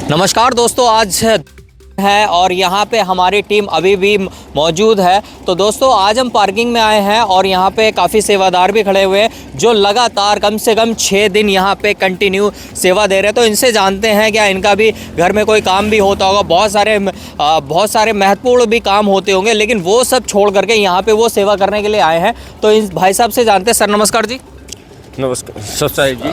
नमस्कार दोस्तों, आज है और यहाँ पे हमारी टीम अभी भी मौजूद है। तो दोस्तों आज हम पार्किंग में आए हैं और यहाँ पे काफ़ी सेवादार भी खड़े हुए हैं जो लगातार कम से कम 6 दिन यहाँ पे कंटिन्यू सेवा दे रहे हैं। तो इनसे जानते हैं क्या इनका भी घर में कोई काम भी होता होगा, बहुत सारे महत्वपूर्ण भी काम होते होंगे, लेकिन वो सब छोड़ करके यहाँ पे वो सेवा करने के लिए आए हैं। तो इस भाई साहब से जानते हैं। सर नमस्कार जी। नमस्कार सत्साई जी।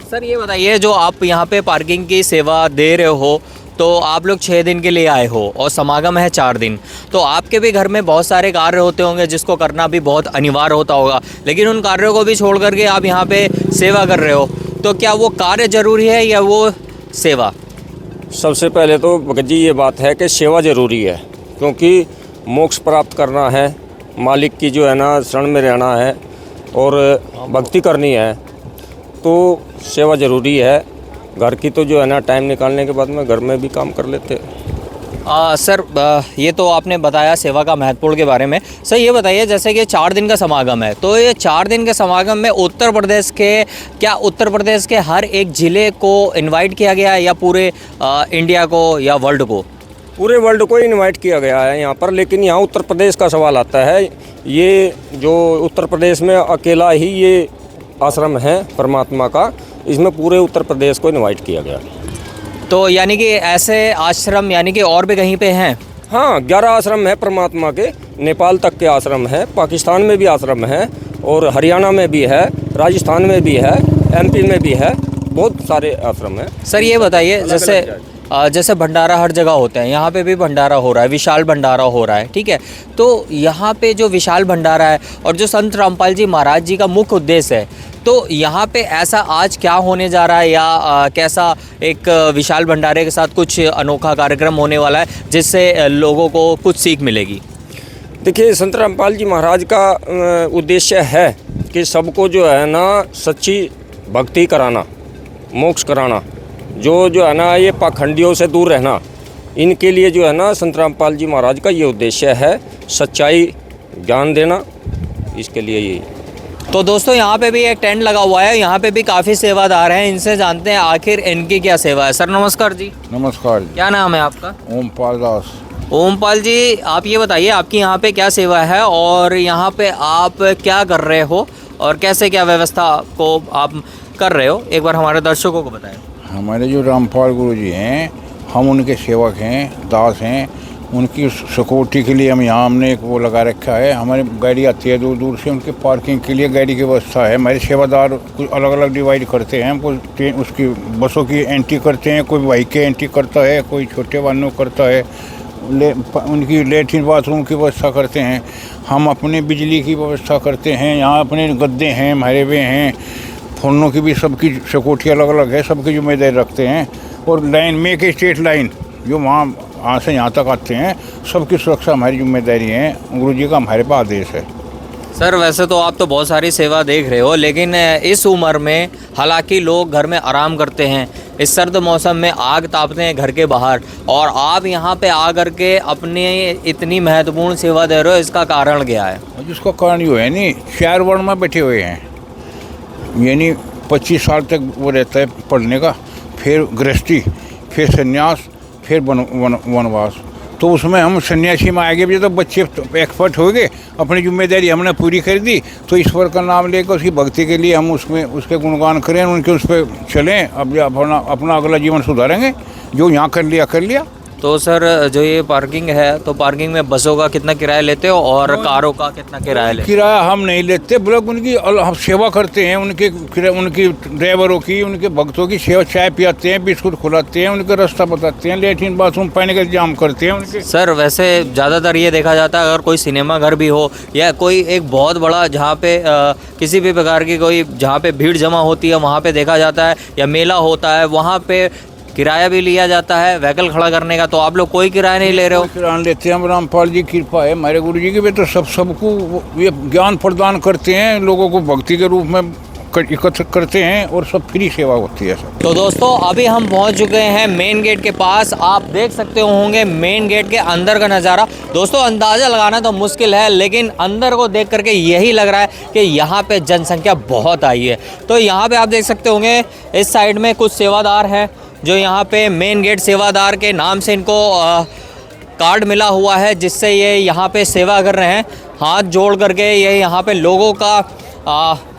सर ये बताइए, जो आप यहाँ पे पार्किंग की सेवा दे रहे हो, तो आप लोग 6 दिन के लिए आए हो और समागम है 4 दिन, तो आपके भी घर में बहुत सारे कार्य होते होंगे जिसको करना भी बहुत अनिवार्य होता होगा, लेकिन उन कार्यों को भी छोड़ करके आप यहाँ पे सेवा कर रहे हो, तो क्या वो कार्य ज़रूरी है या वो सेवा? सबसे पहले तो भगत जी ये बात है कि सेवा ज़रूरी है, क्योंकि मोक्ष प्राप्त करना है, मालिक की जो है ना शरण में रहना है और भक्ति करनी है, तो सेवा ज़रूरी है। घर की तो जो है ना टाइम निकालने के बाद में घर में भी काम कर लेते। सर ये तो आपने बताया सेवा का महत्वपूर्ण के बारे में। सर ये बताइए, जैसे कि 4 दिन का समागम है, तो ये 4 दिन के समागम में उत्तर प्रदेश के हर एक ज़िले को इनवाइट किया गया है या पूरे इंडिया को या वर्ल्ड को? पूरे वर्ल्ड को इनवाइट किया गया है यहाँ पर, लेकिन यहाँ उत्तर प्रदेश का सवाल आता है। ये जो उत्तर प्रदेश में अकेला ही ये आश्रम है परमात्मा का, इसमें पूरे उत्तर प्रदेश को इनवाइट किया गया। तो यानी कि ऐसे आश्रम यानी कि और भी कहीं पे हैं? हाँ, 11 आश्रम है परमात्मा के, नेपाल तक के आश्रम है, पाकिस्तान में भी आश्रम है और हरियाणा में भी है, राजस्थान में भी है, एमपी में भी है, बहुत सारे आश्रम हैं। सर ये बताइए, जैसे भंडारा हर जगह होते हैं, यहाँ पे भी भंडारा हो रहा है, विशाल भंडारा हो रहा है, ठीक है। तो यहाँ पे जो विशाल भंडारा है और जो संत रामपाल जी महाराज जी का मुख्य उद्देश्य है, तो यहाँ पे ऐसा आज क्या होने जा रहा है या कैसा एक विशाल भंडारे के साथ कुछ अनोखा कार्यक्रम होने वाला है जिससे लोगों को कुछ सीख मिलेगी? देखिए, संत रामपाल जी महाराज का उद्देश्य है कि सबको जो है ना सच्ची भक्ति कराना, मोक्ष कराना, जो है ना ये पाखंडियों से दूर रहना, इनके लिए जो है ना संत रामपाल जी महाराज का ये उद्देश्य है, सच्चाई ज्ञान देना, इसके लिए ये। तो दोस्तों यहाँ पे भी एक टेंट लगा हुआ है, यहाँ पे भी काफ़ी सेवादार हैं, इनसे जानते हैं आखिर इनकी क्या सेवा है। सर नमस्कार जी। नमस्कार जी। क्या नाम है आपका? ओमपाल दास। ओमपाल जी, आप ये बताइए आपकी यहाँ पे क्या सेवा है और यहाँ पे आप क्या कर रहे हो और कैसे क्या व्यवस्था को आप कर रहे हो, एक बार हमारे दर्शकों को बताएं। हमारे जो रामपाल गुरु जी हैं, हम उनके सेवक हैं, दास हैं। उनकी सिक्योरिटी के लिए हमने एक वो लगा रखा है। हमारी गाड़ी आती है दूर दूर से, उनके पार्किंग के लिए गाड़ी की व्यवस्था है। हमारे सेवादार कुछ अलग अलग डिवाइड करते हैं, कोई उसकी बसों की एंट्री करते हैं, कोई बाइक की एंट्री करता है, कोई छोटे वाहनों करता है, उनकी लेट्रिन बाथरूम की व्यवस्था करते हैं। हम अपने बिजली की व्यवस्था करते हैं, यहाँ अपने गद्दे हैं, हमारे वे हैं, फोनों की भी सबकी सिक्योरिटी अलग अलग है, सबकी जिम्मेदारी रखते हैं। और लाइन में एक स्टेट लाइन जो वहाँ से यहाँ तक आते हैं, सबकी सुरक्षा हमारी जिम्मेदारी है, गुरु जी का हमारे पास आदेश है। सर वैसे तो आप तो बहुत सारी सेवा देख रहे हो, लेकिन इस उम्र में हालांकि लोग घर में आराम करते हैं, इस सर्द मौसम में आग तापते हैं घर के बाहर, और आप यहाँ पे आकर के अपनी इतनी महत्वपूर्ण सेवा दे रहे हो, इसका कारण क्या है? जिसका कारण ये है नहीं, 4 वर्ण में बैठे हुए हैं, यानी 25 साल तक वो रहता है पढ़ने का, फिर गृहस्थी, फिर संन्यास, फिर वनवास। तो उसमें हम सन्यासी में आगे भी तो बच्चे एक्सपर्ट हो गए, अपनी जिम्मेदारी हमने पूरी कर दी, तो ईश्वर का नाम लेकर उसकी भक्ति के लिए हम उसमें उसके गुणगान करें, उनके उस पर चलें, अब अपना अगला जीवन सुधारेंगे। जो यहाँ कर लिया। तो सर जो ये पार्किंग है, तो पार्किंग में बसों का कितना किराया लेते हो और कारों का कितना किराया लेते हो? किराया हम नहीं लेते, बल्कि उनकी हम सेवा करते हैं, उनकी ड्राइवरों की, उनके भक्तों की सेवा, चाय पिलाते हैं, बिस्कुट खुलाते हैं, उनका रास्ता बताते हैं, लेट्रिन बाथरूम पानी का इंतजाम करते हैं उनके। सर वैसे ज़्यादातर ये देखा जाता है, अगर कोई सिनेमा घर भी हो या कोई एक बहुत बड़ा जहाँ पे किसी भी प्रकार की कोई जहाँ पे भीड़ जमा होती है, वहाँ पे देखा जाता है, या मेला होता है, वहाँ पे किराया भी लिया जाता है व्हीकल खड़ा करने का। तो आप लोग कोई किराया नहीं ले रहे हो? किराया लेते हैं, हम रामपाल जी की कृपा है, हमारे गुरु जी की भी, तो सबको ये ज्ञान प्रदान करते हैं, लोगों को भक्ति के रूप में एकत्र करते हैं और सब फ्री सेवा होती है सर। तो दोस्तों अभी हम पहुंच चुके हैं मेन गेट के पास। आप देख सकते होंगे मेन गेट के अंदर का नज़ारा। दोस्तों अंदाज़ा लगाना तो मुश्किल है, लेकिन अंदर को देख करके यही लग रहा है कि यहाँ पे जनसंख्या बहुत आई है। तो यहाँ पे आप देख सकते होंगे इस साइड में कुछ सेवादार हैं, जो यहाँ पे मेन गेट सेवादार के नाम से इनको कार्ड मिला हुआ है, जिससे ये यहाँ पे सेवा कर रहे हैं। हाथ जोड़ करके ये यहाँ पे लोगों का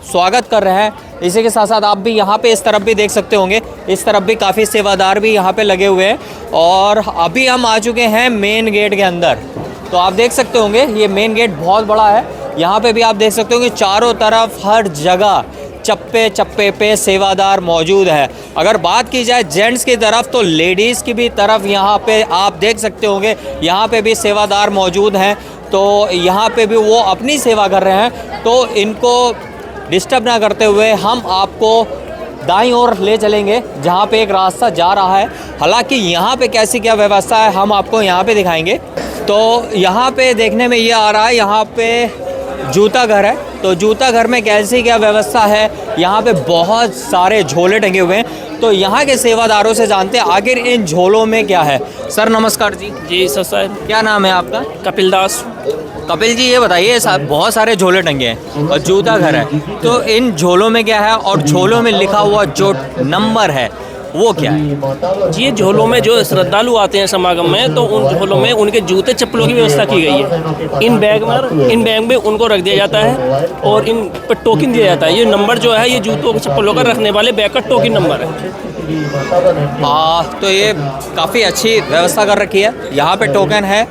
स्वागत कर रहे हैं। इसी के साथ साथ आप भी यहाँ पे इस तरफ भी देख सकते होंगे, इस तरफ भी काफ़ी सेवादार भी यहाँ पे लगे हुए हैं। और अभी हम आ चुके हैं मेन गेट के अंदर। तो आप देख सकते होंगे ये मेन गेट बहुत बड़ा है। यहाँ पे भी आप देख सकते होंगे चारों तरफ हर जगह चप्पे चप्पे पे सेवादार मौजूद है। अगर बात की जाए जेंट्स की तरफ तो लेडीज़ की भी तरफ यहाँ पे आप देख सकते होंगे, यहाँ पे भी सेवादार मौजूद हैं। तो यहाँ पे भी वो अपनी सेवा कर रहे हैं। तो इनको डिस्टर्ब ना करते हुए हम आपको दाईं ओर ले चलेंगे, जहाँ पे एक रास्ता जा रहा है। हालांकि यहाँ पे कैसी क्या व्यवस्था है हम आपको यहाँ पे दिखाएंगे। तो यहाँ पे देखने में ये आ रहा है, यहाँ पे जूता घर है। तो जूता घर में कैसी क्या व्यवस्था है, यहाँ पे बहुत सारे झोले टंगे हुए हैं। तो यहाँ के सेवादारों से जानते हैं आखिर इन झोलों में क्या है। सर नमस्कार जी। जी सर, क्या नाम है आपका? कपिल दास। कपिल जी ये बताइए, बहुत सारे झोले टंगे हैं और जूता घर है, तो इन झोलों में क्या है और झोलों में लिखा हुआ जो नंबर है वो क्या है? जी, झोलों में जो श्रद्धालु आते हैं समागम में, तो उन झोलों में उनके जूते चप्पलों की व्यवस्था की गई है। इन बैग में उनको रख दिया जाता है और इन पर टोकन दिया जाता है। ये नंबर जो है ये जूतों चप्पलों का रखने वाले बैग का टोकन नंबर है। तो ये काफ़ी अच्छी व्यवस्था कर रखी है। यहाँ पे टोकन है,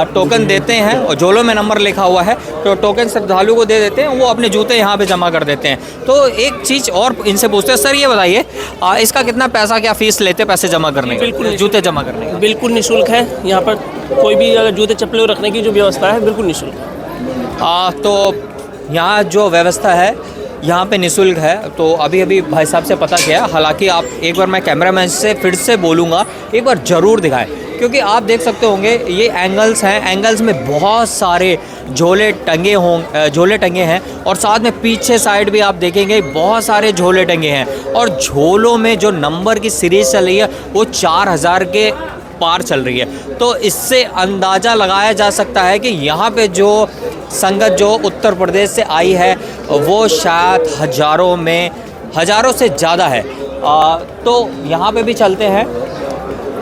टोकन देते हैं और झोलों में नंबर लिखा हुआ है, तो टोकन श्रद्धालु को दे देते हैं, वो अपने जूते यहाँ पे जमा कर देते हैं। तो एक चीज़ और इनसे पूछते हैं, सर ये बताइए इसका कितना पैसा, क्या फ़ीस लेते पैसे जमा करने का? बिल्कुल जूते जमा करने का बिल्कुल निःशुल्क है। यहाँ पर कोई भी अगर जूते चप्पलें रखने की जो व्यवस्था है बिल्कुल निःशुल्क है। तो यहाँ जो व्यवस्था है यहाँ पे निःशुल्क है। तो अभी भाई साहब से पता किया। हालांकि आप एक बार, मैं कैमरामैन से फिर से बोलूँगा, एक बार ज़रूर दिखाएं, क्योंकि आप देख सकते होंगे ये एंगल्स हैं, एंगल्स में बहुत सारे झोले टंगे हैं और साथ में पीछे साइड भी आप देखेंगे बहुत सारे झोले टंगे हैं। और झोलों में जो नंबर की सीरीज़ चल रही है वो 4000 के पार चल रही है। तो इससे अंदाज़ा लगाया जा सकता है कि यहाँ पे जो संगत जो उत्तर प्रदेश से आई है वो शायद हज़ारों से ज़्यादा है। तो यहाँ पे भी चलते हैं।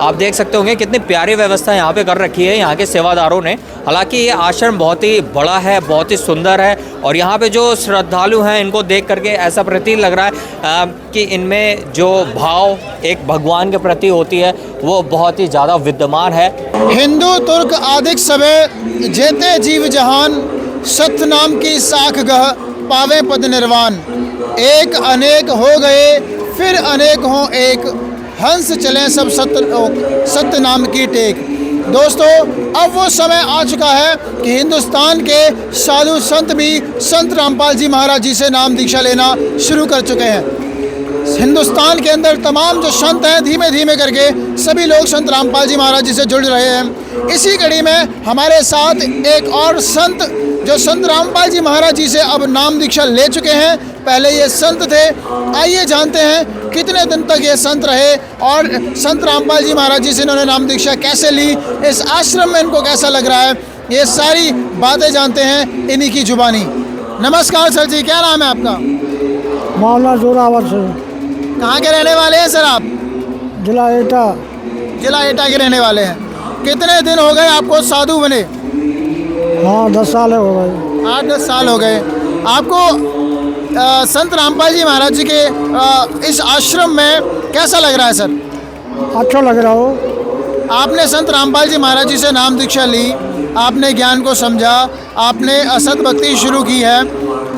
आप देख सकते होंगे कितनी प्यारी व्यवस्था यहाँ पे कर रखी है यहाँ के सेवादारों ने। हालांकि ये आश्रम बहुत ही बड़ा है, बहुत ही सुंदर है और यहाँ पे जो श्रद्धालु हैं इनको देख करके ऐसा प्रतीत लग रहा है कि इनमें जो भाव एक भगवान के प्रति होती है वो बहुत ही ज़्यादा विद्यमान है। हिंदू तुर्क आदिक सबे जेते जीव जहान, सत्य नाम की साख गह पावे पद निर्वाण। एक अनेक हो गए फिर अनेक हों एक, हंस चलें सब सत्य नाम की टेक। दोस्तों अब वो समय आ चुका है कि हिंदुस्तान के साधु संत भी संत रामपाल जी महाराज जी से नाम दीक्षा लेना शुरू कर चुके हैं। हिंदुस्तान के अंदर तमाम जो संत हैं धीमे धीमे करके सभी लोग संत रामपाल जी महाराज जी से जुड़ रहे हैं। इसी कड़ी में हमारे साथ एक और संत जो संत रामपाल जी महाराज जी से अब नाम दीक्षा ले चुके हैं। पहले ये संत थे, आइए जानते हैं कितने दिन तक ये संत रहे और संत रामपाल जी महाराज जी से इन्होंने नाम दीक्षा कैसे ली, इस आश्रम में इनको कैसा लग रहा है, ये सारी बातें जानते हैं इन्हीं की जुबानी। नमस्कार सर जी, क्या नाम है आपका? मामला जोरावर से। कहाँ के रहने वाले हैं सर आप? जिला एटा। जिला एटा के रहने वाले हैं। कितने दिन हो गए आपको साधु बने? हाँ 10 साल हो गए। 8-10 साल हो गए आपको। संत रामपाल जी महाराज जी के इस आश्रम में कैसा लग रहा है सर? अच्छा लग रहा हो। आपने संत रामपाल जी महाराज जी से नाम दीक्षा ली, आपने ज्ञान को समझा, आपने असत भक्ति शुरू की है,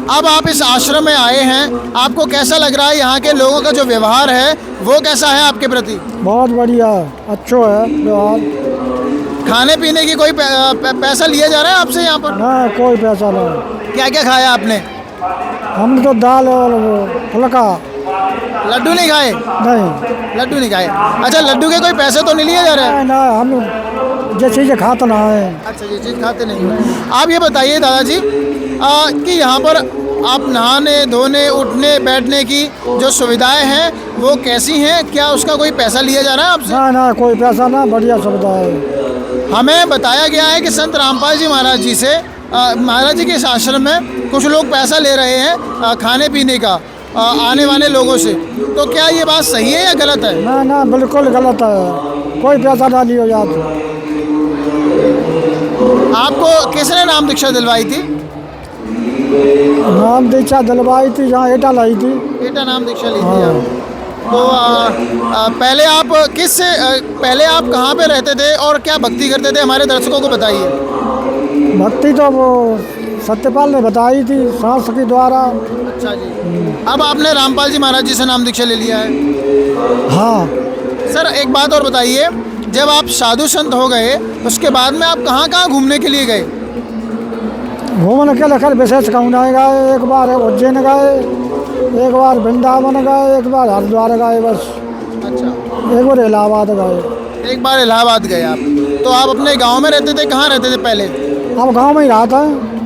अब आप इस आश्रम में आए हैं, आपको कैसा लग रहा है? यहाँ के लोगों का जो व्यवहार है वो कैसा है आपके प्रति? बहुत बढ़िया, अच्छा है व्यवहार। खाने पीने की कोई पैसा लिया जा रहा है आपसे यहाँ पर? ना कोई पैसा नहीं। क्या क्या खाया आपने? हमने तो दाल और फुल्का। लड्डू नहीं खाए? नहीं, लड्डू नहीं खाए। अच्छा, लड्डू के कोई पैसे तो नहीं लिए जा रहे हैं? ना, हम जो चीज़ें खाते ना है। अच्छा, ये चीज़ खाते नहीं। आप ये बताइए दादाजी कि यहाँ पर आप नहाने धोने उठने बैठने की जो सुविधाएं हैं वो कैसी हैं? क्या उसका कोई पैसा लिया जा रहा है आपसे? ना कोई पैसा ना, बढ़िया सुविधा है। हमें बताया गया है कि संत रामपाल जी महाराज जी से महाराज जी के इस आश्रम में कुछ लोग पैसा ले रहे हैं खाने पीने का आने वाले लोगों से। तो क्या ये बात सही है या गलत है? ना ना बिल्कुल गलत है, कोई पैसा ना लियो जात। आपको किसने नाम दीक्षा दिलवाई थी? नाम दीक्षा दिलवाई थी, जहाँ एटा लाई थी। बेटा नाम दीक्षा ली थी आप। तो पहले आप कहाँ पे रहते थे और क्या भक्ति करते थे, हमारे दर्शकों को बताइए। भक्ति तो वो सत्यपाल ने बताई थी सास के द्वारा। अच्छा जी। अब आपने रामपाल जी महाराज जी से नाम दीक्षा ले लिया है। हाँ। सर एक बात और बताइए, जब आप साधु संत हो गए उसके बाद में आप कहाँ कहाँ घूमने के लिए गए? घूमने के लेकर विशेष कहूँ गए, एक बार उज्जैन गए, एक बार वृंदावन गए, एक बार हरिद्वार गए बस। अच्छा। एक बार इलाहाबाद गए। एक बार इलाहाबाद गए आप। तो आप अपने गांव में रहते थे, कहाँ रहते थे पहले? अब गांव में ही रहा था।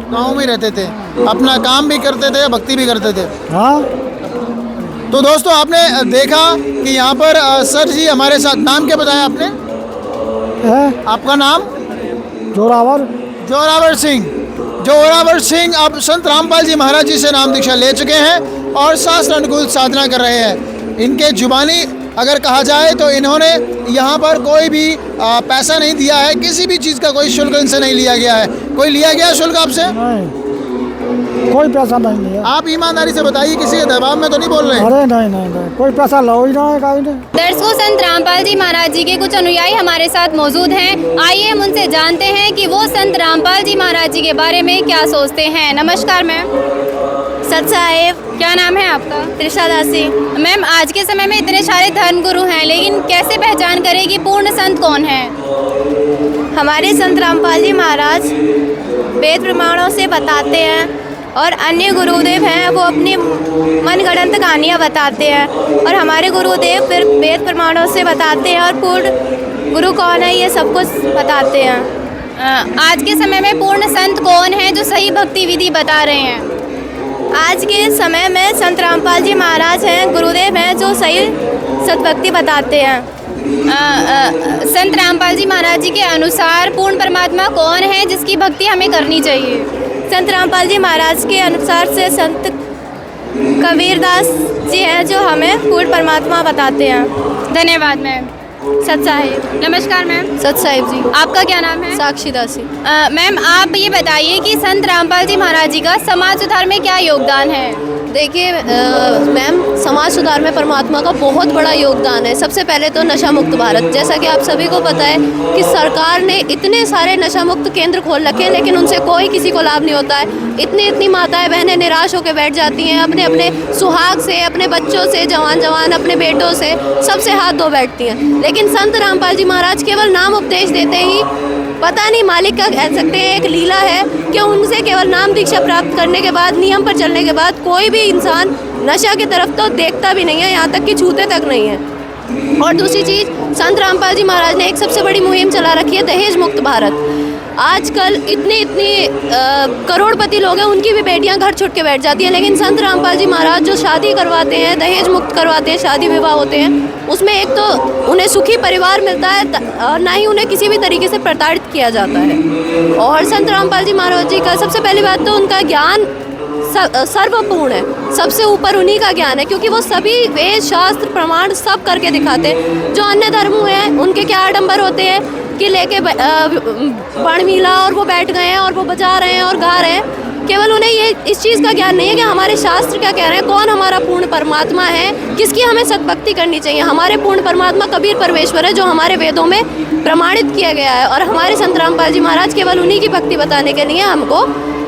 गांव में ही रहते थे, अपना काम भी करते थे, भक्ति भी करते थे। हाँ। तो दोस्तों आपने देखा कि यहाँ पर सर जी हमारे साथ, नाम क्या बताया आपने? है आपका नाम? जोरावर। जोरावर सिंह। जोरावर सिंह अब संत रामपाल जी महाराज जी से नाम दीक्षा ले चुके हैं और शास्त्र अनुकूल साधना कर रहे हैं। इनके जुबानी अगर कहा जाए तो इन्होंने यहाँ पर कोई भी पैसा नहीं दिया है, किसी भी चीज़ का कोई शुल्क इनसे नहीं लिया गया है। कोई लिया गया शुल्क आपसे? नहीं, कोई पैसा नहीं लिया। आप ईमानदारी से बताइए, किसी के दबाव में तो नहीं बोल रहे? अरे नहीं नहीं नहीं, कोई पैसा लो ही ना है कहीं नहीं। दर्शकों, संत रामपाल जी महाराज जी के कुछ अनुयायी हमारे साथ मौजूद हैं। आइए हम उनसे जानते हैं कि वो संत रामपाल जी महाराज जी के बारे में क्या सोचते हैं। नमस्कार मैम। सत साहेब। क्या नाम है आपका? त्रिशा दासी। मैम, आज के समय में इतने सारे धर्म गुरु हैं, लेकिन कैसे पहचान करें कि पूर्ण संत कौन है? हमारे संत रामपाल जी महाराज वेद प्रमाणों से बताते हैं और अन्य गुरुदेव हैं वो अपनी मनगढ़ंत कहानियाँ बताते हैं, और हमारे गुरुदेव फिर वेद प्रमाणों से बताते हैं और पूर्ण गुरु कौन है ये सब कुछ बताते हैं। आज के समय में पूर्ण संत कौन है जो सही भक्ति विधि बता रहे हैं? आज के समय में संत रामपाल जी महाराज हैं, गुरुदेव हैं जो सही सतभक्ति बताते हैं। संत रामपाल जी महाराज जी के अनुसार पूर्ण परमात्मा कौन है जिसकी भक्ति हमें करनी चाहिए? संत रामपाल जी महाराज के अनुसार से संत कबीरदास जी हैं जो हमें पूर्ण परमात्मा बताते हैं। धन्यवाद मैम। सत साहिब। नमस्कार मैम। सत साहिब जी। आपका क्या नाम है? साक्षी दासी। मैम, आप ये बताइए कि संत रामपाल जी महाराज जी का समाज सुधार में क्या योगदान है? देखिए मैम, समाज सुधार में परमात्मा का बहुत बड़ा योगदान है। सबसे पहले तो नशा मुक्त भारत, जैसा कि आप सभी को पता है कि सरकार ने इतने सारे नशा मुक्त केंद्र खोल रखे हैं, लेकिन उनसे कोई किसी को लाभ नहीं होता है। इतनी माताएं बहनें निराश होकर बैठ जाती हैं, अपने अपने सुहाग से, अपने बच्चों से, जवान अपने बेटों से, सबसे हाथ धो बैठती हैं। लेकिन संत रामपाल जी महाराज केवल नाम उपदेश देते ही, पता नहीं मालिक का कह सकते हैं, एक लीला है कि उनसे केवल नाम दीक्षा प्राप्त करने के बाद, नियम पर चलने के बाद कोई भी इंसान नशा की तरफ तो देखता भी नहीं है, यहाँ तक कि छूते तक नहीं है। और दूसरी चीज़, संत रामपाल जी महाराज ने एक सबसे बड़ी मुहिम चला रखी है, दहेज मुक्त भारत। आजकल इतनी करोड़पति लोग हैं, उनकी भी बेटियां घर छुट के बैठ जाती हैं, लेकिन संत रामपाल जी महाराज जो शादी करवाते हैं, दहेज मुक्त करवाते हैं, शादी विवाह होते हैं, उसमें एक तो उन्हें सुखी परिवार मिलता है और ना ही उन्हें किसी भी तरीके से प्रताड़ित किया जाता है। और संत रामपाल जी महाराज जी का सबसे पहली बात तो उनका ज्ञान सर्वपूर्ण है, सबसे ऊपर उन्हीं का ज्ञान है, क्योंकि वो सभी वेद शास्त्र प्रमाण सब करके दिखाते हैं। जो अन्य धर्म हैं उनके क्या आडंबर होते हैं कि लेके बाण मिला और वो बैठ गए हैं और वो बजा रहे हैं और गा रहे हैं। केवल उन्हें ये इस चीज़ का ज्ञान नहीं है कि हमारे शास्त्र क्या कह रहे हैं, कौन हमारा पूर्ण परमात्मा है, किसकी हमें सतभक्ति करनी चाहिए। हमारे पूर्ण परमात्मा कबीर परमेश्वर है, जो हमारे वेदों में प्रमाणित किया गया है, और हमारे संत रामपाल जी महाराज केवल उन्हीं की भक्ति बताने के लिए हमको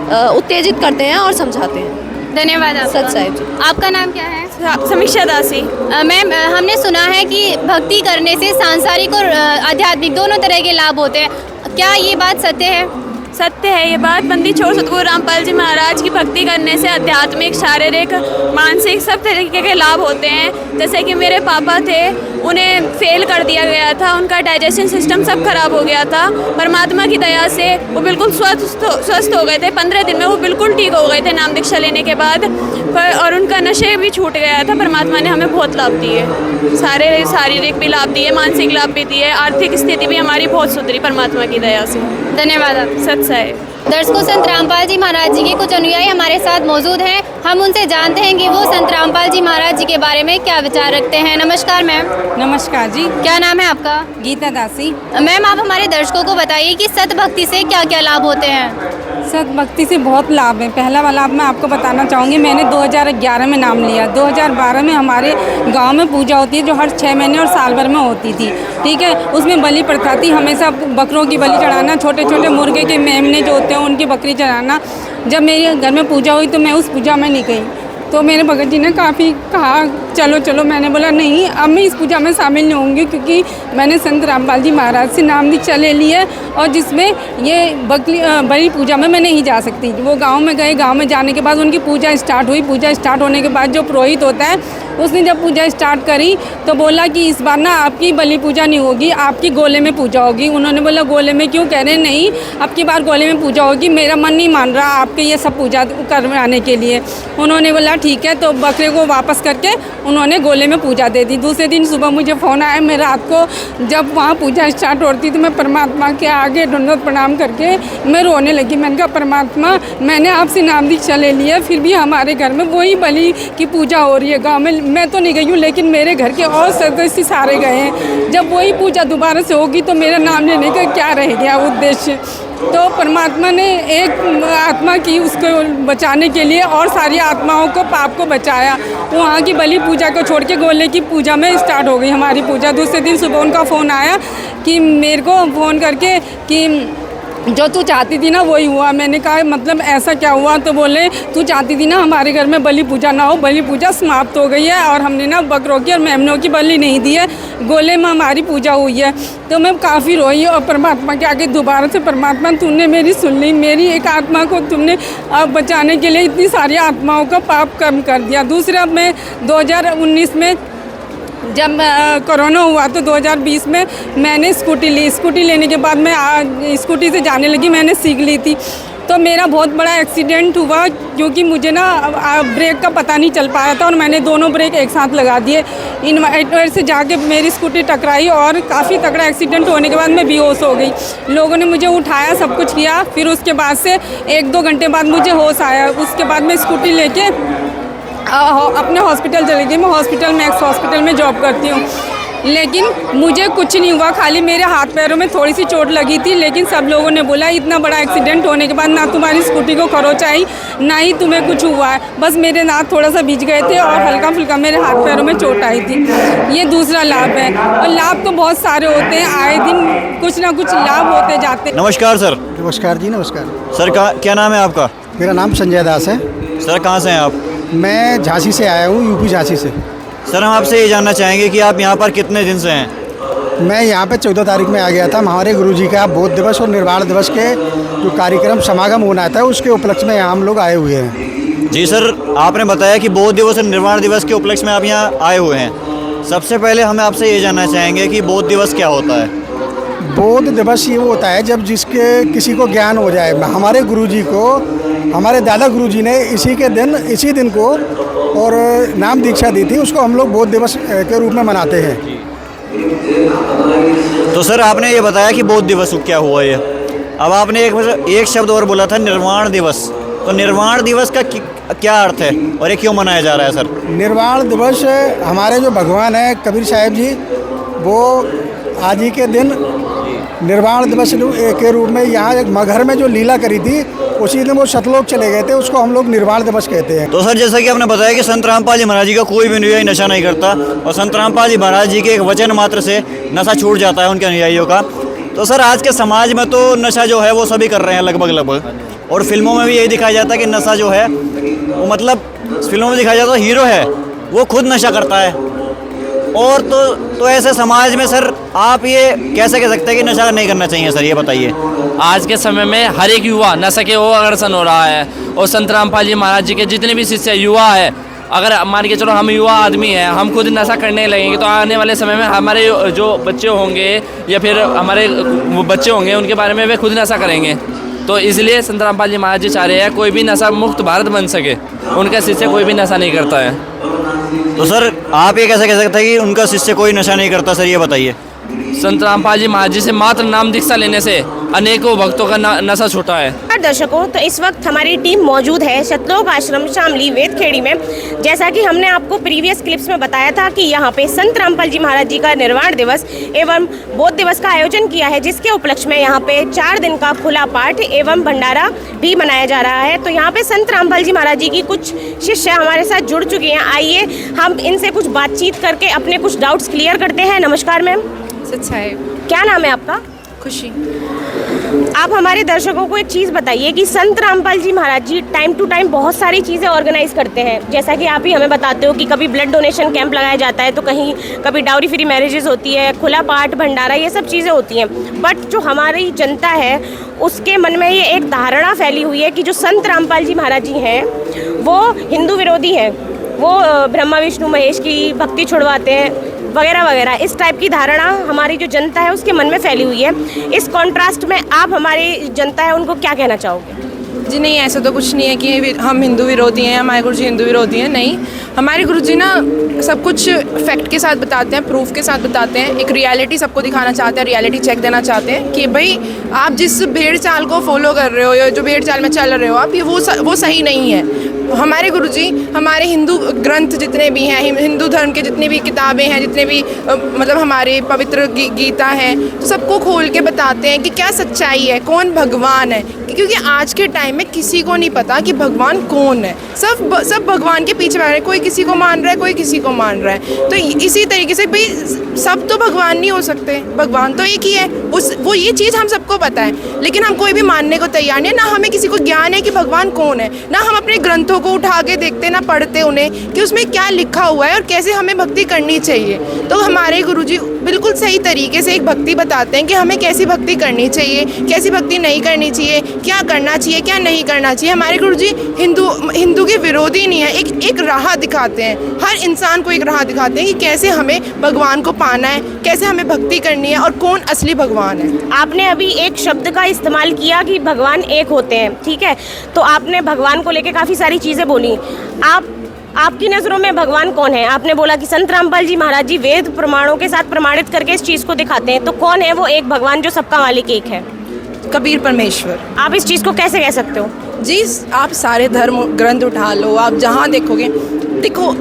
उत्तेजित करते हैं और समझाते हैं। धन्यवाद आपका। सत साहिब जी। आपका नाम क्या है? समीक्षा दासी। मैम, हमने सुना है कि भक्ति करने से सांसारिक और आध्यात्मिक दोनों तरह के लाभ होते हैं, क्या ये बात सत्य है? सत्य है ये बात। बंदी छोड़ सतगुरु रामपाल जी महाराज की भक्ति करने से आध्यात्मिक, शारीरिक, मानसिक सब तरीके के लाभ होते हैं। जैसे कि मेरे पापा थे, उन्हें फेल कर दिया गया था, उनका डाइजेशन सिस्टम सब खराब हो गया था। परमात्मा की दया से वो बिल्कुल स्वस्थ हो गए थे। 15 दिन में वो बिल्कुल ठीक हो गए थे नाम दीक्षा लेने के बाद। और उनका नशे भी छूट गया था। परमात्मा ने हमें बहुत लाभ दिए, सारे शारीरिक भी लाभ दिए, मानसिक लाभ भी दिए, आर्थिक स्थिति भी हमारी बहुत सुधरी परमात्मा की दया से। धन्यवाद आप। सत साहिब। दर्शकों, संत रामपाल जी महाराज जी के कुछ अनुयायी हमारे साथ मौजूद हैं। हम उनसे जानते हैं कि वो संत रामपाल जी महाराज जी के बारे में क्या विचार रखते हैं। नमस्कार मैम। नमस्कार जी। क्या नाम है आपका? गीता दासी। मैम, आप हमारे दर्शकों को बताइए कि सत भक्ति से क्या क्या लाभ होते हैं। सत भक्ति से बहुत लाभ है। पहला वाला लाभ मैं आपको बताना चाहूँगी। मैंने 2011 में नाम लिया। 2012 में हमारे गांव में पूजा होती है जो हर 6 महीने और साल भर में होती थी, ठीक है। उसमें बलि प्रथा थी, हमेशा बकरों की बलि चढ़ाना, छोटे छोटे मुर्गे के मेमने जो होते हैं उनकी बकरी चढ़ाना। जब मेरे घर में पूजा हुई तो मैं उस पूजा में नहीं गई, तो मेरे भगत जी ने काफ़ी कहा चलो चलो। मैंने बोला नहीं, अब मैं इस पूजा में शामिल नहीं होंगी, क्योंकि मैंने संत रामपाल जी महाराज से नाम दीक्षा ले ली है और जिसमें ये बड़ी पूजा में मैं नहीं जा सकती। वो गांव में गए, गांव में जाने के बाद उनकी पूजा स्टार्ट हुई। पूजा स्टार्ट होने के बाद जो पुरोहित होता है उसने जब पूजा स्टार्ट करी तो बोला कि इस बार ना आपकी बलि पूजा नहीं होगी, आपकी गोले में पूजा होगी। उन्होंने बोला गोले में क्यों? कह रहे नहीं, अब की बार गोले में पूजा होगी, मेरा मन नहीं मान रहा आपके ये सब पूजा करवाने के लिए। उन्होंने बोला ठीक है, तो बकरे को वापस करके उन्होंने गोले में पूजा दे दी। दूसरे दिन सुबह मुझे फ़ोन आया। मैं रात को जब वहाँ पूजा स्टार्ट होती तो मैं परमात्मा के आगे दंडवत प्रणाम करके मैं रोने लगी। मैंने कहा परमात्मा, मैंने आपसे नाम दीक्षा ले लिया, फिर भी हमारे घर में वही बलि की पूजा हो रही है। गाँव में मैं तो नहीं गई हूँ, लेकिन मेरे घर के और सदस्य सारे गए हैं। जब वही पूजा दोबारा से होगी तो मेरा नाम लेने का क्या रह गया उद्देश्य? तो परमात्मा ने एक आत्मा की उसको बचाने के लिए और सारी आत्माओं को पाप को बचाया। वहाँ की बलि पूजा को छोड़ के गोले की पूजा में स्टार्ट हो गई हमारी पूजा। दूसरे दिन सुबह उनका फ़ोन आया कि मेरे को फ़ोन करके कि जो तू चाहती थी ना वही हुआ। मैंने कहा मतलब ऐसा क्या हुआ? तो बोले तू चाहती थी ना हमारे घर में बलि पूजा ना हो, बलि पूजा समाप्त हो गई है और हमने ना बकरों की और मेमनों की बलि नहीं दी है, गोले में हमारी पूजा हुई है। तो मैं काफ़ी रोई और परमात्मा के आगे दोबारा से, परमात्मा तूने मेरी सुन ली, मेरी एक आत्मा को तुमने बचाने के लिए इतनी सारी आत्माओं का पाप कम कर दिया। दूसरा, मैं 2019 में जब कोरोना हुआ तो 2020 में मैंने स्कूटी ली। स्कूटी लेने के बाद मैं स्कूटी से जाने लगी, मैंने सीख ली थी। तो मेरा बहुत बड़ा एक्सीडेंट हुआ क्योंकि मुझे ना ब्रेक का पता नहीं चल पाया था और मैंने दोनों ब्रेक एक साथ लगा दिए। इन्वर्टर से जाके मेरी स्कूटी टकराई और काफ़ी तगड़ा एक्सीडेंट होने के बाद मैं बेहोश हो गई। लोगों ने मुझे उठाया, सब कुछ किया। फिर उसके बाद से 1-2 घंटे बाद मुझे होश आया। उसके बाद मैं स्कूटी लेके अपने हॉस्पिटल चली गई। मैं हॉस्पिटल में एक्स हॉस्पिटल में जॉब करती हूँ, लेकिन मुझे कुछ नहीं हुआ, खाली मेरे हाथ पैरों में थोड़ी सी चोट लगी थी। लेकिन सब लोगों ने बोला इतना बड़ा एक्सीडेंट होने के बाद ना तुम्हारी स्कूटी को खरोच आई, ना ही तुम्हें कुछ हुआ है, बस मेरे नाक थोड़ा सा भीज गए थे और हल्का फुल्का मेरे हाथ पैरों में चोट आई थी। ये दूसरा लाभ है। और लाभ तो बहुत सारे होते हैं, आए दिन कुछ ना कुछ लाभ होते जाते हैं। नमस्कार सर। नमस्कार जी। नमस्कार सर क्या नाम है आपका? मेरा नाम संजय दास है। सर कहाँ से हैं आप? मैं झांसी से आया हूँ, यूपी झांसी से। सर हम आपसे ये जानना चाहेंगे कि आप यहाँ पर कितने दिन से हैं? मैं यहाँ पे 14 तारीख में आ गया था। हमारे गुरुजी का बोध दिवस और निर्वाण दिवस के जो कार्यक्रम समागम होना था उसके उपलक्ष्य में यहाँ हम लोग आए हुए हैं। जी सर, आपने बताया कि बोध दिवस और निर्वाण दिवस के उपलक्ष्य में आप यहाँ आए हुए हैं। सबसे पहले हम आपसे ये जानना चाहेंगे कि बोध दिवस क्या होता है? बोध दिवस ये होता है जब जिसके किसी को ज्ञान हो जाए। हमारे गुरुजी को, हमारे दादा गुरुजी ने इसी दिन को और नाम दीक्षा दी थी, उसको हम लोग बोध दिवस के रूप में मनाते हैं। तो सर आपने ये बताया कि बोध दिवस क्या हुआ ये, अब आपने एक शब्द और बोला था निर्वाण दिवस। तो निर्वाण दिवस का क्या अर्थ है और ये क्यों मनाया जा रहा है सर? निर्वाण दिवस हमारे जो भगवान है कबीर साहब जी, वो आज ही के दिन निर्वाण दिवस के रूप में यहाँ एक मगहर में जो लीला करी थी उसी दिन वो सतलोक चले गए थे, उसको हम लोग निर्वाण दिवस कहते हैं। तो सर जैसा कि आपने बताया कि संत रामपाल जी महाराज जी का कोई भी अनुयायी नशा नहीं करता और संत रामपाल जी महाराज जी के एक वचन मात्र से नशा छूट जाता है उनके अनुयायियों का। तो सर आज के समाज में तो नशा जो है वो सभी कर रहे हैं लगभग, और फिल्मों में भी यही दिखाया जाता है कि नशा जो है वो मतलब फिल्मों में दिखाया जाता है हीरो है वो खुद नशा करता है। और तो ऐसे समाज में सर आप ये कैसे कह सकते हैं कि नशा नहीं करना चाहिए? सर ये बताइए। आज के समय में हर एक युवा नशा के ओर अग्रसर हो रहा है और संत रामपाल जी महाराज जी के जितने भी शिष्य युवा है, अगर मान के चलो हम युवा आदमी हैं, हम खुद नशा करने लगेंगे तो आने वाले समय में हमारे जो बच्चे होंगे या फिर हमारे बच्चे होंगे उनके बारे में वे खुद नशा करेंगे। तो इसलिए संत रामपाल जी महाराज जी चाह रहे हैं कोई भी नशा मुक्त भारत बन सके, उनका शिष्य कोई भी नशा नहीं करता है। तो सर आप ये कैसे कह सकते हैं कि उनका शिष्य कोई नशा नहीं करता? सर ये बताइए। संत रामपाल जी महाराज जी से मात्र नाम दीक्षा लेने से अनेकों भक्तों का नशा छूटा है। दर्शकों, तो इस वक्त हमारी टीम मौजूद है सतलोक आश्रम शामली वेदखेड़ी में। जैसा कि हमने आपको प्रीवियस क्लिप्स में बताया था कि यहाँ पे संत रामपाल जी महाराज जी का निर्वाण दिवस एवं बोध दिवस का आयोजन किया है, जिसके उपलक्ष्य में यहाँ पे 4 दिन का खुला पाठ एवं भंडारा भी मनाया जा रहा है। तो यहाँ पे संत रामपाल जी महाराज जी की कुछ शिष्य हमारे साथ जुड़ चुके हैं। आइए हम इनसे कुछ बातचीत करके अपने कुछ डाउट्स क्लियर करते हैं। नमस्कार मैम। क्या नाम है आपका? खुशी। आप हमारे दर्शकों को एक चीज़ बताइए कि संत रामपाल जी महाराज जी टाइम टू टाइम बहुत सारी चीज़ें ऑर्गेनाइज करते हैं, जैसा कि आप ही हमें बताते हो कि कभी ब्लड डोनेशन कैंप लगाया जाता है, तो कहीं कभी डाउरी फ्री मैरिजेस होती है, खुला पाठ भंडारा, ये सब चीज़ें होती हैं। बट जो हमारी जनता है उसके मन में ये एक धारणा फैली हुई है कि जो संत रामपाल जी महाराज जी हैं वो हिंदू विरोधी हैं, वो ब्रह्मा विष्णु महेश की भक्ति छुड़वाते हैं वगैरह वगैरह। इस टाइप की धारणा हमारी जो जनता है उसके मन में फैली हुई है। इस कॉन्ट्रास्ट में आप हमारी जनता है उनको क्या कहना चाहोगे? जी नहीं, ऐसा तो कुछ नहीं है कि हम हिंदू विरोधी हैं, हमारे गुरुजी हिंदू विरोधी हैं। नहीं, हमारे गुरुजी ना सब कुछ फैक्ट के साथ बताते हैं, प्रूफ के साथ बताते हैं, एक रियलिटी सबको दिखाना चाहते हैं, रियलिटी चेक देना चाहते हैं कि भाई आप जिस भेड़ चाल को फॉलो कर रहे हो या जो भेड़ चाल में चल रहे हो आप, ये वो सही नहीं है। हमारे गुरुजी हमारे हिंदू ग्रंथ जितने भी हैं, हिंदू धर्म के जितने भी किताबें हैं, जितने भी मतलब हमारे पवित्र गीता है, तो सबको खोल के बताते हैं कि क्या सच्चाई है, कौन भगवान है। क्योंकि आज के टाइम में किसी को नहीं पता कि भगवान कौन है। सब भगवान के पीछे भाग रहे हैं, कोई किसी को मान रहा है, कोई किसी को मान रहा है। तो इसी तरीके से भाई सब तो भगवान नहीं हो सकते, भगवान तो एक ही है। वो ये चीज़ हम सबको पता है, लेकिन हम कोई भी मानने को तैयार नहीं है। ना हमें किसी को ज्ञान है कि भगवान कौन है, ना हम अपने ग्रंथों को उठा के देखते, ना पढ़ते उन्हें कि उसमें क्या लिखा हुआ है और कैसे हमें भक्ति करनी चाहिए। तो हमारे गुरुजी बिल्कुल सही तरीके से एक भक्ति बताते हैं कि हमें कैसी भक्ति करनी चाहिए, कैसी भक्ति नहीं करनी चाहिए, क्या करना चाहिए, क्या नहीं करना चाहिए। हमारे गुरुजी हिंदू के विरोधी नहीं है, एक राह दिखाते हैं, हर इंसान को एक राह दिखाते हैं कि कैसे हमें भगवान को पाना है, कैसे हमें भक्ति करनी है और कौन असली भगवान है। आपने अभी एक शब्द का इस्तेमाल किया कि भगवान एक होते हैं, ठीक है, तो आपने भगवान को लेके काफ़ी सारी चीज़ें बोली। आपकी नज़रों में भगवान कौन है? आपने बोला कि संत रामपाल जी महाराज जी वेद प्रमाणों के साथ प्रमाणित करके इस चीज़ को दिखाते हैं, तो कौन है वो एक भगवान जो सबका मालिक एक है? कबीर परमेश्वर। आप इस चीज़ को कैसे कह सकते हो? जी, आप सारे धर्म ग्रंथ उठा लो, आप जहाँ देखोगे, देखो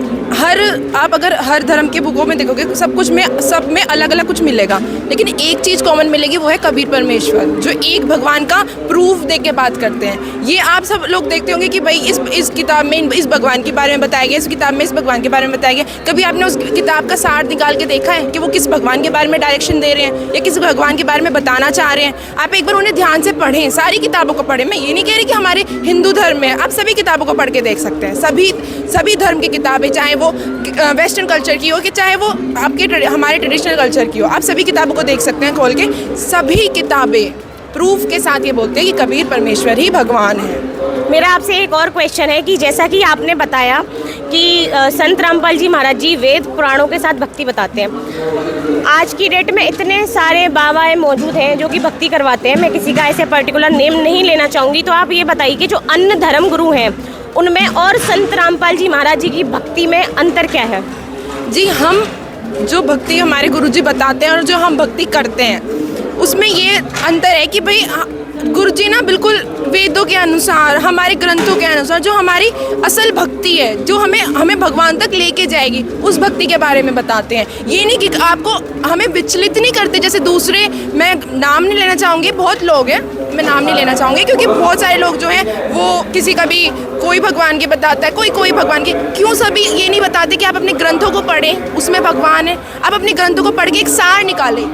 आप अगर हर धर्म के बुकों में देखोगे सब में अलग अलग कुछ मिलेगा, लेकिन एक चीज़ कॉमन मिलेगी, वो है कबीर परमेश्वर, जो एक भगवान का प्रूफ दे के बात करते हैं। ये आप सब लोग देखते होंगे कि भाई इस किताब में इस भगवान के बारे में बताया गया, इस किताब में इस भगवान के बारे में बताया गया। कभी आपने उस किताब का सार निकाल के देखा है कि वो किस भगवान के बारे में डायरेक्शन दे रहे हैं या किस भगवान के बारे में बताना चाह रहे हैं? आप एक बार उन्हें ध्यान से पढ़ें, सारी किताबों को पढ़ें। मैं ये नहीं कह रही कि हमारे हिंदू धर्म में, आप सभी किताबों को पढ़ के देख सकते हैं। सभी धर्म की किताबें, चाहे वो वेस्टर्न कल्चर की हो कि चाहे वो हमारे ट्रेडिशनल कल्चर की हो, आप सभी किताबों को देख सकते हैं खोल के। सभी किताबें प्रूफ के साथ ये बोलते हैं कि कबीर परमेश्वर ही भगवान है। मेरा आपसे एक और क्वेश्चन है कि जैसा कि आपने बताया कि संत रामपाल जी महाराज जी वेद पुराणों के साथ भक्ति बताते हैं। आज की डेट में इतने सारे बाबाएं मौजूद हैं जो कि भक्ति करवाते हैं। मैं किसी का ऐसे पर्टिकुलर नेम नहीं लेना चाहूँगी, तो आप ये बताइए कि जो अन्य धर्म गुरु हैं उनमें और संत रामपाल जी महाराज जी की भक्ति में अंतर क्या है? जी, हम जो भक्ति हमारे गुरुजी बताते हैं और जो हम भक्ति करते हैं उसमें ये अंतर है कि भाई गुरुजी ना बिल्कुल वेदों के अनुसार, हमारे ग्रंथों के अनुसार जो हमारी असल भक्ति है, जो हमें भगवान तक लेके जाएगी, उस भक्ति के बारे में बताते हैं। ये नहीं कि आपको हमें विचलित नहीं करते। जैसे दूसरे, मैं नाम नहीं लेना चाहूँगी, बहुत लोग हैं, मैं नाम नहीं लेना चाहूँगी क्योंकि बहुत सारे लोग जो हैं वो किसी का भी कोई भगवान के बताता है, कोई भगवान के। क्यों सभी ये नहीं बताते कि आप अपने ग्रंथों को पढ़ें, उसमें भगवान है। आप अपने ग्रंथों को पढ़ के एक सार निकालें,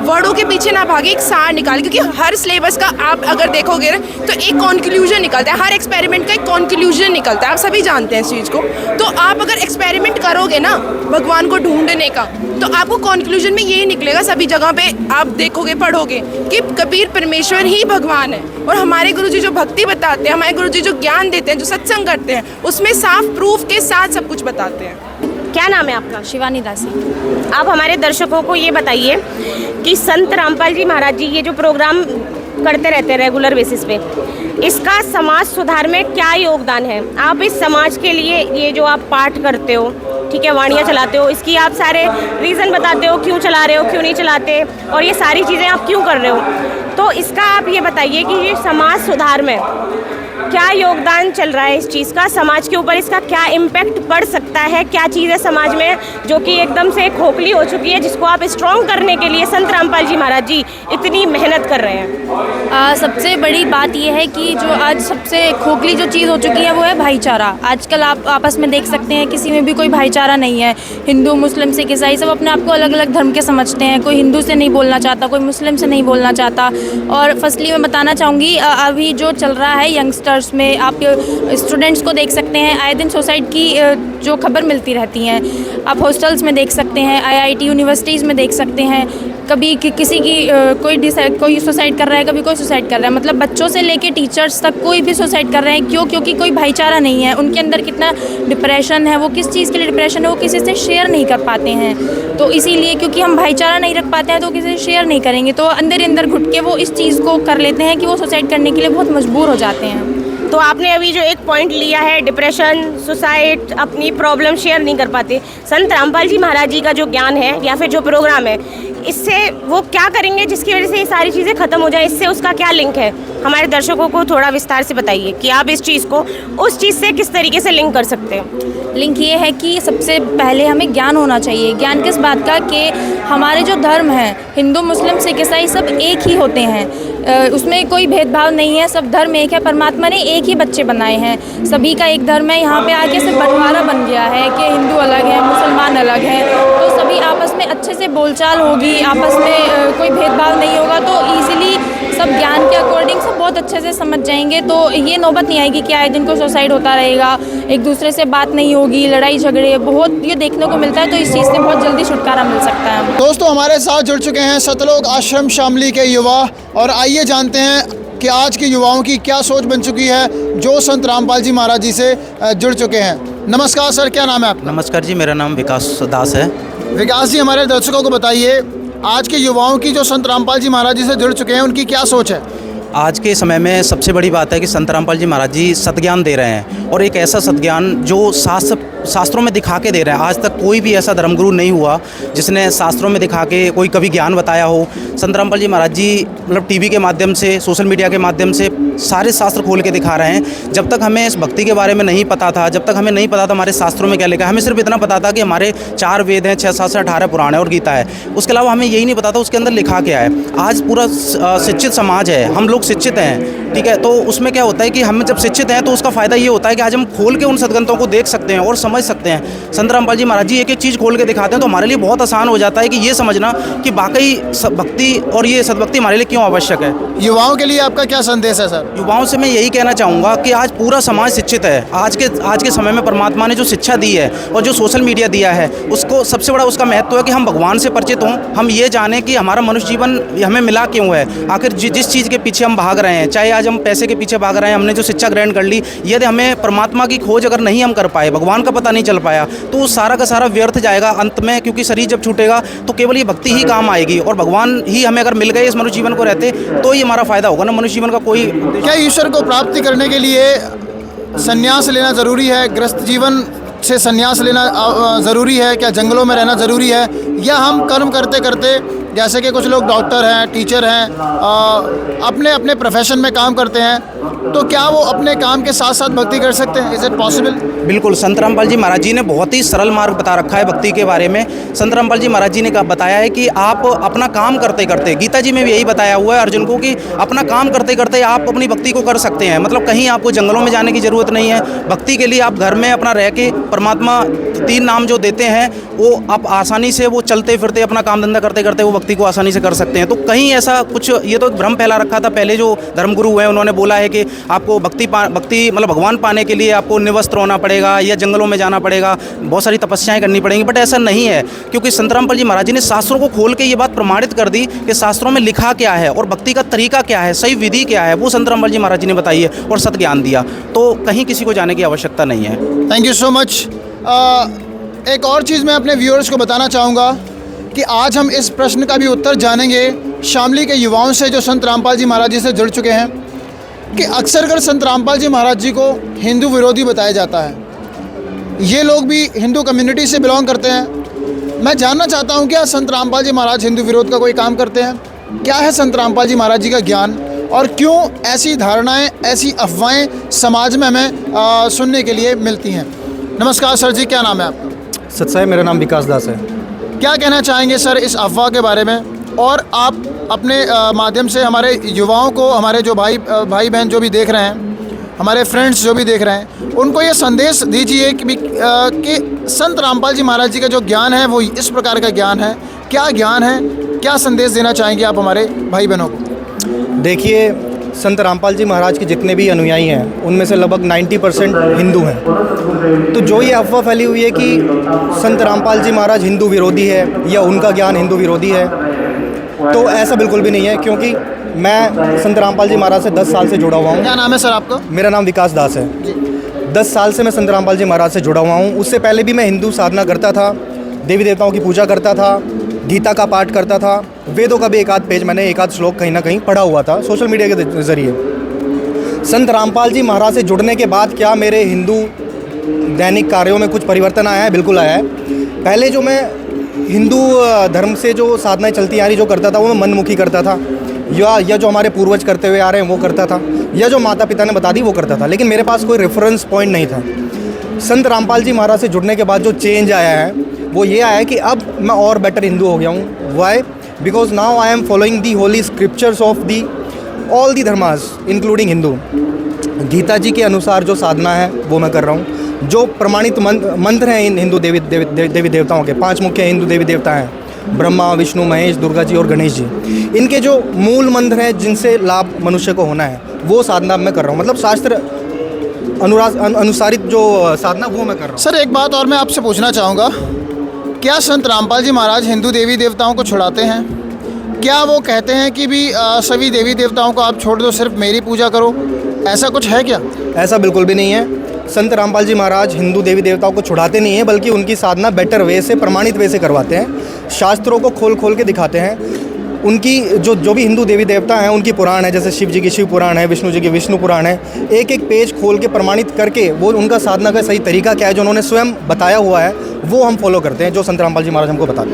वर्डों के पीछे ना भागे, एक सार निकाले। क्योंकि हर सिलेबस का आप अगर देखोगे तो एक कॉन्क्लूजन निकलता है, हर एक्सपेरिमेंट का एक कॉन्क्लूजन निकलता है। आप सभी जानते हैं इस चीज़ को। तो आप अगर एक्सपेरिमेंट करोगे ना भगवान को ढूंढने का, तो आपको कॉन्क्लूजन में यही निकलेगा। सभी जगह पे आप देखोगे, पढ़ोगे कि कबीर परमेश्वर ही भगवान है। और हमारे गुरुजी जो भक्ति बताते हैं, हमारे गुरुजी जो ज्ञान देते हैं, जो सत्संग करते हैं, उसमें साफ प्रूफ के साथ सब कुछ बताते हैं। क्या नाम है आपका? शिवानी दासी। आप हमारे दर्शकों को ये बताइए कि संत रामपाल जी महाराज जी ये जो प्रोग्राम करते रहते हैं रेगुलर बेसिस पे, इसका समाज सुधार में क्या योगदान है? आप इस समाज के लिए ये जो आप पाठ करते हो, ठीक है, वाणियाँ चलाते हो, इसकी आप सारे रीज़न बताते हो, क्यों चला रहे हो, क्यों नहीं चलाते, और ये सारी चीज़ें आप क्यों कर रहे हो। तो इसका आप ये बताइए कि ये समाज सुधार में क्या योगदान चल रहा है इस चीज़ का, समाज के ऊपर इसका क्या इम्पैक्ट पड़ सकता है, क्या चीज़ है समाज में जो कि एकदम से खोखली हो चुकी है, जिसको आप स्ट्रॉन्ग करने के लिए संत रामपाल जी महाराज जी इतनी मेहनत कर रहे हैं। सबसे बड़ी बात यह है कि जो आज सबसे खोखली जो चीज़ हो चुकी है वो है भाईचारा। आजकल आप आपस में देख सकते हैं किसी में भी कोई भाईचारा नहीं है। हिंदू, मुस्लिम, सिख, ईसाई सब अपने आप को अलग अलग धर्म के समझते हैं। कोई हिंदू से नहीं बोलना चाहता, कोई मुस्लिम से नहीं बोलना चाहता। और फर्स्टली मैं बताना चाहूँगी, अभी जो चल रहा है यंगस्टर्स में, आप स्टूडेंट्स को देख सकते हैं, आए दिन सुसाइड की जो खबर मिलती रहती हैं। आप हॉस्टल्स में देख सकते हैं, IIT यूनिवर्सिटीज़ में देख सकते हैं, कभी किसी की कोई सुसाइड कर रहा है, कभी कोई सुसाइड कर रहा है। मतलब बच्चों से लेके टीचर्स तक कोई भी सुसाइड कर रहे हैं। क्यों? क्योंकि कोई भाईचारा नहीं है। उनके अंदर कितना डिप्रेशन है, वो किस चीज़ के लिए डिप्रेशन है वो किसी से शेयर नहीं कर पाते हैं। तो इसीलिए क्योंकि हम भाईचारा नहीं रख पाते हैं तो किसी से शेयर नहीं करेंगे, तो अंदर ही अंदर घुट के वो इस चीज़ को कर लेते हैं कि वो सुसाइड करने के लिए बहुत मजबूर हो जाते हैं। तो आपने अभी जो एक पॉइंट लिया है, डिप्रेशन, सुसाइड, अपनी प्रॉब्लम शेयर नहीं कर पाते, संत रामपाल जी महाराज जी का जो ज्ञान है या फिर जो प्रोग्राम है, इससे वो क्या करेंगे जिसकी वजह से ये सारी चीज़ें ख़त्म हो जाए, इससे उसका क्या लिंक है? हमारे दर्शकों को थोड़ा विस्तार से बताइए कि आप इस चीज़ को उस चीज़ से किस तरीके से लिंक कर सकते हो। लिंक ये है कि सबसे पहले हमें ज्ञान होना चाहिए। ज्ञान किस बात का? कि हमारे जो धर्म हैं, हिंदू, मुस्लिम, सिख, ईसाई सब एक ही होते हैं। उसमें कोई भेदभाव नहीं है, सब धर्म एक है। परमात्मा ने एक ही बच्चे बनाए हैं, सभी का एक धर्म है। यहाँ पे आके सिर्फ बंटवारा बन गया है कि हिंदू अलग है, मुसलमान अलग है। तो सभी आपस में अच्छे से बोलचाल होगी, आपस में कोई भेदभाव नहीं होगा, तो ईजिली सब ज्ञान के अकॉर्डिंग सब बहुत अच्छे से समझ जाएंगे। तो ये नौबत नहीं आएगी कि आए दिन को सुसाइड होता रहेगा, एक दूसरे से बात नहीं होगी, लड़ाई झगड़े बहुत ये देखने को मिलता है। तो इस चीज़ से बहुत जल्दी छुटकारा मिल सकता है। दोस्तों, हमारे साथ जुड़ चुके हैं सतलोक आश्रम शामली के युवा, और आइए जानते हैं कि आज के युवाओं की क्या सोच बन चुकी है जो संत रामपाल जी महाराज जी से जुड़ चुके हैं। नमस्कार सर, क्या नाम है आपका? नमस्कार जी, मेरा नाम विकास दास है। विकास जी, हमारे दर्शकों को बताइए, आज के युवाओं की जो संत रामपाल जी महाराज जी से जुड़ चुके हैं उनकी क्या सोच है? आज के समय में सबसे बड़ी बात है कि संत रामपाल जी महाराज जी सतज्ञान दे रहे हैं, और एक ऐसा सतज्ञान जो शास्त्रों में दिखा के दे रहे हैं। आज तक कोई भी ऐसा धर्मगुरु नहीं हुआ जिसने शास्त्रों में दिखा के कोई कभी ज्ञान बताया हो। संत रामपाल जी महाराज जी मतलब टीवी के माध्यम से, सोशल मीडिया के माध्यम से सारे शास्त्र खोल के दिखा रहे हैं। जब तक हमें इस भक्ति के बारे में नहीं पता था, जब तक हमें नहीं पता था हमारे शास्त्रों में क्या लिखा है, हमें सिर्फ इतना पता था कि हमारे 4 वेद हैं, 6, 7 से 18 पुराण है और गीता है। उसके अलावा हमें यही नहीं पता था उसके अंदर लिखा क्या है। आज पूरा शिक्षित समाज है, हम लोग शिक्षित हैं, ठीक है। तो उसमें क्या होता है कि हम जब शिक्षित हैं तो उसका फ़ायदा ये होता है कि आज हम खोल के उन सदग्रंथों को देख सकते हैं और समझ सकते हैं। संत रामपाल जी महाराज जी एक एक चीज़ खोल के दिखाते हैं, तो हमारे लिए बहुत आसान हो जाता है कि ये समझना कि वाकई भक्ति और ये सद्भक्ति हमारे लिए क्यों आवश्यक है। युवाओं के लिए आपका क्या संदेश है सर? युवाओं से मैं यही कहना चाहूँगा कि आज पूरा समाज शिक्षित है। आज के समय में परमात्मा ने जो शिक्षा दी है और जो सोशल मीडिया दिया है, उसको सबसे बड़ा उसका महत्व है कि हम भगवान से परिचित हों, हम ये जानें कि हमारा मनुष्य जीवन हमें मिला क्यों है, आखिर जिस चीज़ के पीछे हम भाग रहे हैं, चाहे आज हम पैसे के पीछे भाग रहे हैं, हमने जो शिक्षा ग्रहण कर ली, यदि हमें परमात्मा की खोज अगर नहीं हम कर पाए, भगवान का पता नहीं चल पाया, तो सारा का सारा व्यर्थ जाएगा अंत में। क्योंकि शरीर जब छूटेगा तो केवल ये भक्ति ही काम आएगी, और भगवान ही हमें अगर मिल गए इस मनुष्य जीवन को रहते तो ही हमारा फायदा होगा ना। मनुष्य जीवन का कोई क्या ईश्वर को प्राप्ति करने के लिए संन्यास लेना ज़रूरी है? गृहस्थ जीवन से संन्यास लेना ज़रूरी है? क्या जंगलों में रहना ज़रूरी है? या हम कर्म करते करते, जैसे कि कुछ लोग डॉक्टर हैं, टीचर हैं, अपने अपने प्रोफेशन में काम करते हैं, तो क्या वो अपने काम के साथ साथ भक्ति कर सकते हैं? Is it possible? बिल्कुल। संत रामपाल जी महाराज जी ने बहुत ही सरल मार्ग बता रखा है भक्ति के बारे में। संत रामपाल जी महाराज जी ने बताया है कि आप अपना काम करते करते, गीता जी में भी यही बताया हुआ है अर्जुन को कि अपना काम करते करते आप अपनी भक्ति को कर सकते हैं। मतलब कहीं आपको जंगलों में जाने की ज़रूरत नहीं है। भक्ति के लिए आप घर में अपना रह के परमात्मा 3 नाम जो देते हैं वो आप आसानी से वो चलते फिरते अपना काम धंधा करते करते वो भक्ति को आसानी से कर सकते हैं। तो कहीं ऐसा कुछ, ये तो भ्रम फैला रखा था पहले जो धर्मगुरु हुए उन्होंने बोला है कि आपको भक्ति मतलब भगवान पाने के लिए आपको निवस्त्र होना पड़ेगा या जंगलों में जाना पड़ेगा, बहुत सारी तपस्याएं करनी पड़ेंगी। बट ऐसा नहीं है, क्योंकि संत रामपाल जी महाराज जी ने शास्त्रों को खोल के ये बात प्रमाणित कर दी कि शास्त्रों में लिखा क्या है और भक्ति का तरीका क्या है, सही विधि क्या है, वो संत रामपाल जी महाराज जी ने बताई है और सत ज्ञान दिया। तो कहीं किसी को जाने की आवश्यकता नहीं है। Thank you so much. एक और चीज़ मैं अपने व्यूअर्स को बताना चाहूँगा कि आज हम इस प्रश्न का भी उत्तर जानेंगे शामली के युवाओं से जो संत रामपाल जी महाराज जी से जुड़ चुके हैं, कि अक्सर कर संत रामपाल जी महाराज जी को हिंदू विरोधी बताया जाता है, ये लोग भी हिंदू कम्युनिटी से बिलोंग करते हैं। मैं जानना चाहता हूँ क्या संत रामपाल जी महाराज हिंदू विरोध का कोई काम करते हैं? क्या है संत रामपाल जी महाराज जी का ज्ञान और क्यों ऐसी धारणाएं, ऐसी अफवाहें समाज में हमें सुनने के लिए मिलती हैं? नमस्कार सर जी, क्या नाम है आपका? सत्साई, मेरा नाम विकास दास है। क्या कहना चाहेंगे सर इस अफवाह के बारे में, और आप अपने माध्यम से हमारे युवाओं को, हमारे जो भाई बहन जो भी देख रहे हैं, हमारे फ्रेंड्स जो भी देख रहे हैं, उनको ये संदेश दीजिए कि संत रामपाल जी महाराज जी का जो ज्ञान है वो इस प्रकार का ज्ञान है। क्या ज्ञान है, क्या संदेश देना चाहेंगे आप हमारे भाई बहनों को? देखिए, संत रामपाल जी महाराज के जितने भी अनुयायी हैं उनमें से लगभग 90% हिंदू हैं। तो जो ये अफवाह फैली हुई है कि संत रामपाल जी महाराज हिंदू विरोधी है या उनका ज्ञान हिंदू विरोधी है, तो ऐसा बिल्कुल भी नहीं है, क्योंकि मैं संत रामपाल जी महाराज से 10 साल से जुड़ा हुआ हूँ। क्या नाम है सर आपका? मेरा नाम विकास दास है। 10 साल से मैं संत रामपाल जी महाराज से जुड़ा हुआ हूँ। उससे पहले भी मैं हिंदू साधना करता था, देवी देवताओं की पूजा करता था, गीता का पाठ करता था, वेदों का भी एक आध पेज मैंने, एक आध श्लोक कहीं ना कहीं पढ़ा हुआ था सोशल मीडिया के ज़रिए। संत रामपाल जी महाराज से जुड़ने के बाद क्या मेरे हिंदू दैनिक कार्यों में कुछ परिवर्तन आया है? बिल्कुल आया है। पहले जो मैं हिंदू धर्म से जो साधनाएं चलती आ रही जो करता था वो मैं मनमुखी करता था, या जो हमारे पूर्वज करते हुए आ रहे हैं वो करता था, या जो माता पिता ने बता दी वो करता था, लेकिन मेरे पास कोई रेफरेंस पॉइंट नहीं था। संत रामपाल जी महाराज से जुड़ने के बाद जो चेंज आया है वो ये आया है कि अब मैं और बेटर हिंदू हो गया हूँ। Why? Because now I am following the holy scriptures of the all the धर्मास इंक्लूडिंग हिंदू। गीता जी के अनुसार जो साधना है वो मैं कर रहा हूँ। जो प्रमाणित मंत्र हैं इन हिंदू देवी देवताओं के, 5 मुख्य हिंदू देवी देवता हैं, ब्रह्मा, विष्णु, महेश, दुर्गा जी और गणेश जी। इनके जो मूल मंत्र हैं जिनसे लाभ मनुष्य को होना है वो साधना मैं कर रहा हूँ। मतलब शास्त्र अनुसारित जो साधना वो मैं कर रहा हूँ। सर एक बात और मैं आपसे पूछना चाहूँगा, क्या संत रामपाल जी महाराज हिंदू देवी देवताओं को छुड़ाते हैं? क्या वो कहते हैं कि भी सभी देवी देवताओं को आप छोड़ दो, सिर्फ मेरी पूजा करो? ऐसा कुछ है क्या? ऐसा बिल्कुल भी नहीं है। संत रामपाल जी महाराज हिंदू देवी देवताओं को छुड़ाते नहीं हैं, बल्कि उनकी साधना बेटर वे से, प्रमाणित वे से करवाते हैं। शास्त्रों को खोल के दिखाते हैं। उनकी जो भी हिंदू देवी देवता हैं उनकी पुराण है, जैसे शिव जी की शिव पुराण है, विष्णु जी की विष्णु पुराण है, एक एक पेज खोल के प्रमाणित करके वो उनका साधना का सही तरीका क्या है जो उन्होंने स्वयं बताया हुआ है वो हम फॉलो करते हैं, जो संत रामपाल जी महाराज हमको बताते हैं।